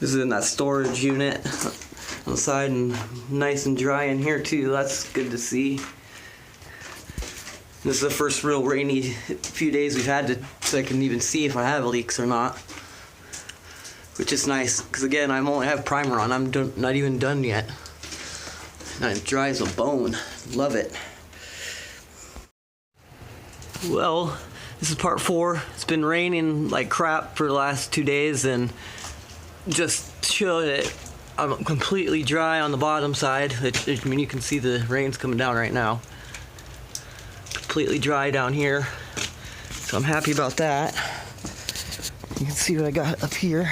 This is in that storage unit on the side, and nice and dry in here too. That's good to see. This is the first real rainy few days we've had so I can even see if I have leaks or not. Which is nice, because again, I only have primer on. I'm not even done yet. And it dry as a bone. Love it. Well, this is part 4. It's been raining like crap for the last 2 days, and just to show that I'm completely dry on the bottom side. I mean, you can see the rain's coming down right now. Completely dry down here, so I'm happy about that. You can see what I got up here.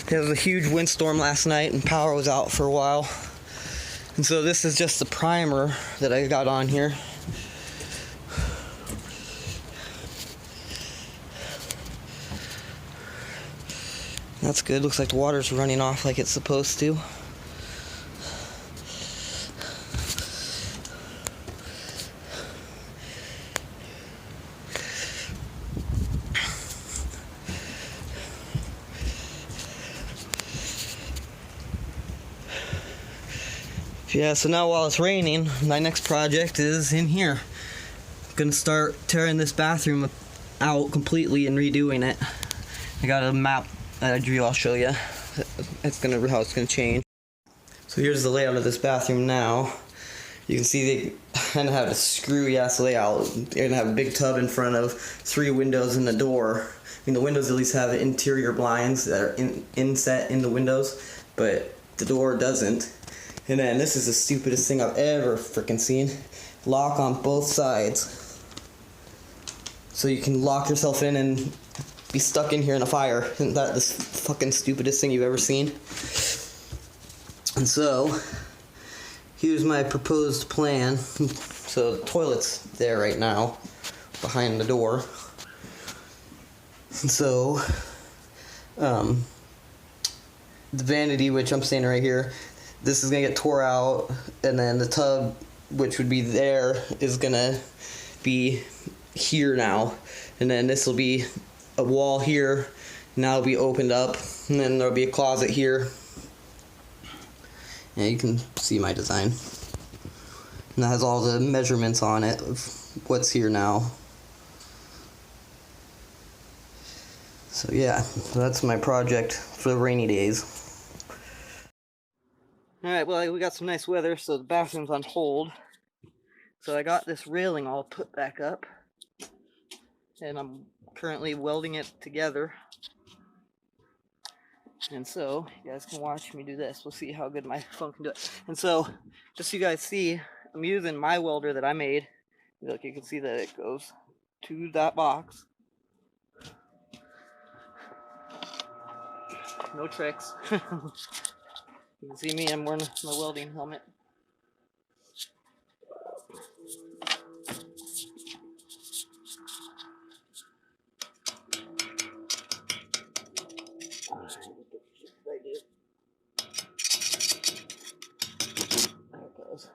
There was a huge windstorm last night and power was out for a while. And so this is just the primer that I got on here. That's good. Looks like the water's running off like it's supposed to. Yeah, so now while it's raining, my next project is in here. I'm gonna start tearing this bathroom out completely and redoing it. I got a map that I drew, I'll show you. How it's gonna change. So here's the layout of this bathroom now. You can see they kind of have a screwy-ass layout. They're gonna have a big tub in front of 3 windows and a door. I mean, the windows at least have interior blinds that are inset in the windows, but the door doesn't. And then this is the stupidest thing I've ever freaking seen. Lock on both sides. So you can lock yourself in and be stuck in here in a fire. Isn't that the fucking stupidest thing you've ever seen? And so, here's my proposed plan. So the toilet's there right now, behind the door. And so, the vanity, which I'm standing right here, this is gonna get tore out, and then the tub, which would be there, is gonna be here now. And then this will be a wall here, now it'll be opened up, and then there'll be a closet here. And you can see my design. And that has all the measurements on it of what's here now. So yeah, that's my project for the rainy days. Alright, well, we got some nice weather, so the bathroom's on hold. So I got this railing all put back up, and I'm currently welding it together. And so, you guys can watch me do this. We'll see how good my phone can do it. And so, just so you guys see, I'm using my welder that I made. Look, you can see that it goes to that box. No tricks. You can see me, I'm wearing my welding helmet. There it goes.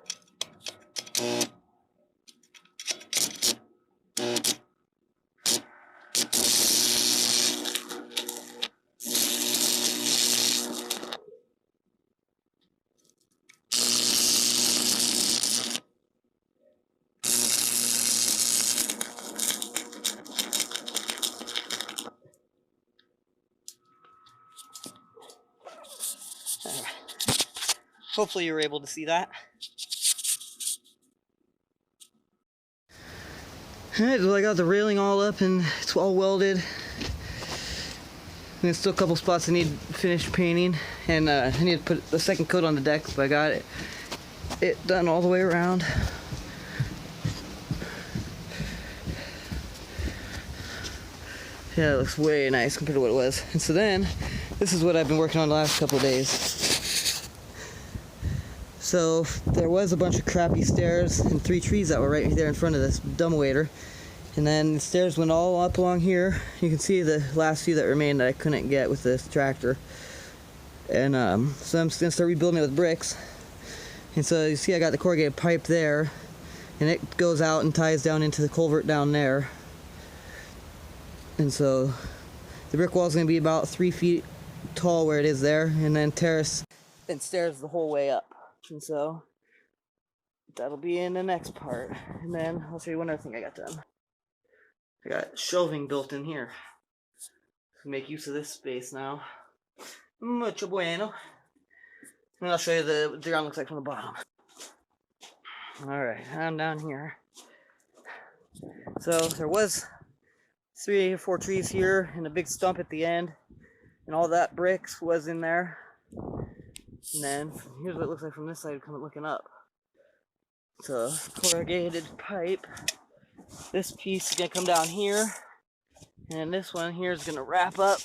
Hopefully you were able to see that. Alright, well, I got the railing all up and it's all welded. And there's still a couple spots I need finished painting, and I need to put the second coat on the deck, but I got it done all the way around. Yeah, it looks way nice compared to what it was. And so then, this is what I've been working on the last couple of days. So there was a bunch of crappy stairs and 3 trees that were right there in front of this dumbwaiter. And then the stairs went all up along here. You can see the last few that remained that I couldn't get with this tractor. And so I'm just going to start rebuilding it with bricks. And so you see I got the corrugated pipe there. And it goes out and ties down into the culvert down there. And so the brick wall is going to be about 3 feet tall where it is there, and then terrace and stairs the whole way up. And so that'll be in the next part. And then I'll show you one other thing I got done. I got shelving built in here to make use of this space now. Mucho bueno. And I'll show you what the ground looks like from the bottom. Alright, I'm down here. So there was 3 or 4 trees here and a big stump at the end, and all that bricks was in there. And then here's what it looks like from this side looking up. So corrugated pipe. This piece is gonna come down here, and this one here is gonna wrap up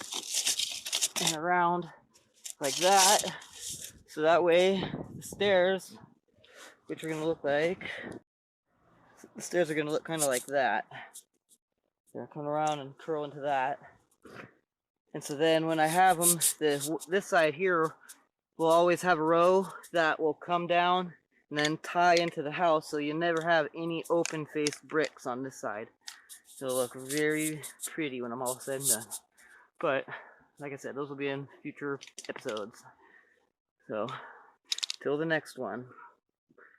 and around like that. So that way the stairs, which are gonna look like, the stairs are gonna look kind of like that. They're gonna come around and curl into that. And so then when I have them, this side here will always have a row that will come down and then tie into the house, so you never have any open-faced bricks on this side. It'll look very pretty when I'm all said and done. But, like I said, those will be in future episodes. So, till the next one.